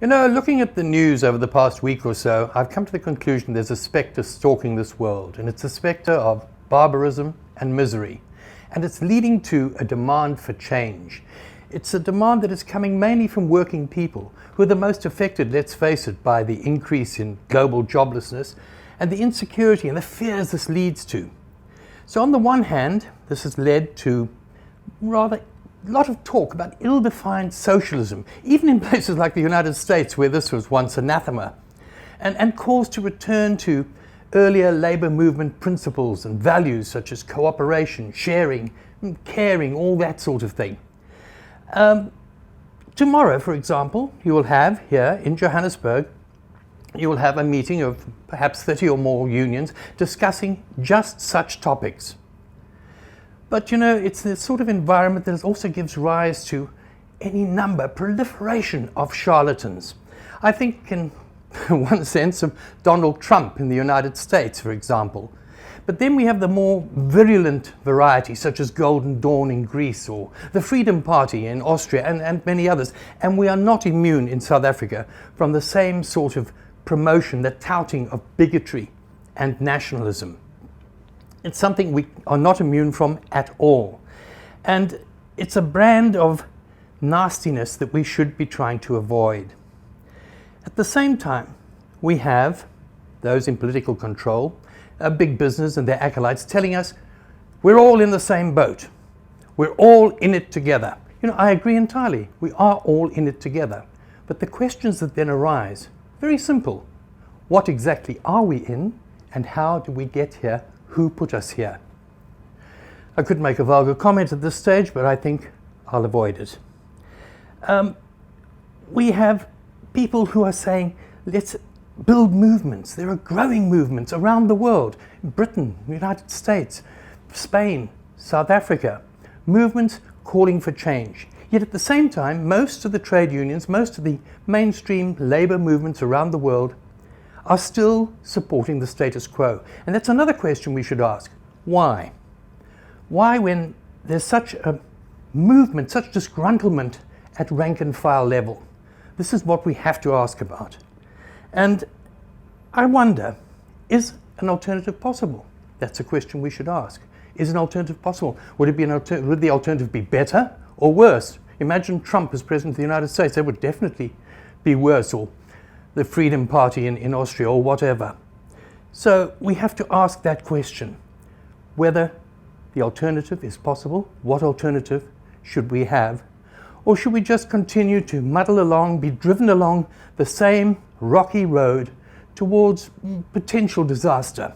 You know, looking at the news over the past week or so, I've come to the conclusion there's a spectre stalking this world, and it's a spectre of barbarism and misery. And it's leading to a demand for change. It's a demand that is coming mainly from working people, who are the most affected, let's face it, by the increase in global joblessness and the insecurity and the fears this leads to. So on the one hand, this has led to rather a lot of talk about ill-defined socialism, even in places like the United States, where this was once anathema, and calls to return to earlier labor movement principles and values such as cooperation, sharing, caring, all that sort of thing. Tomorrow, for example, you will have here in Johannesburg, you will have a meeting of perhaps 30 or more unions discussing just such topics. But you know, it's the sort of environment that also gives rise to any proliferation of charlatans. I think in one sense of Donald Trump in the United States, for example. But then we have the more virulent variety, such as Golden Dawn in Greece or the Freedom Party in Austria and many others. And we are not immune in South Africa from the same sort of promotion, the touting of bigotry and nationalism. It's something we are not immune from at all. And it's a brand of nastiness that we should be trying to avoid. At the same time, we have those in political control, big business and their acolytes telling us we're all in the same boat. We're all in it together. You know, I agree entirely. We are all in it together. But the questions that then arise, very simple. What exactly are we in, and how do we get here? Who put us here? I could make a vulgar comment at this stage, but I think I'll avoid it. We have people who are saying, let's build movements. There are growing movements around the world. Britain, the United States, Spain, South Africa. Movements calling for change. Yet at the same time, most of the trade unions, most of the mainstream labor movements around the world are still supporting the status quo. And that's another question we should ask. Why? Why, when there's such a movement, such disgruntlement at rank and file level? This is what we have to ask about. And I wonder, is an alternative possible? That's a question we should ask. Is an alternative possible? Would the alternative be better or worse? Imagine Trump as president of the United States. That would definitely be worse, or the Freedom Party in Austria, or whatever. So we have to ask that question, whether the alternative is possible. What alternative should we have? Or should we just continue to muddle along, be driven along the same rocky road towards potential disaster?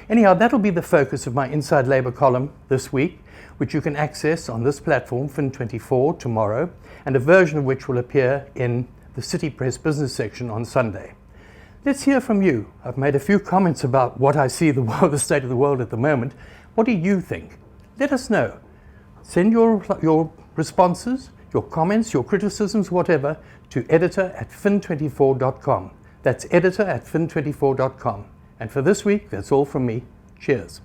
Anyhow, that'll be the focus of my Inside Labour column this week, which you can access on this platform, Fin24, tomorrow, and a version of which will appear in the City Press business section on Sunday. Let's hear from you. I've made a few comments about what I see the state of the world at the moment. What do you think? Let us know. Send your responses, your comments, your criticisms, whatever, to editor@fin24.com. That's editor@fin24.com. And for this week, that's all from me. Cheers.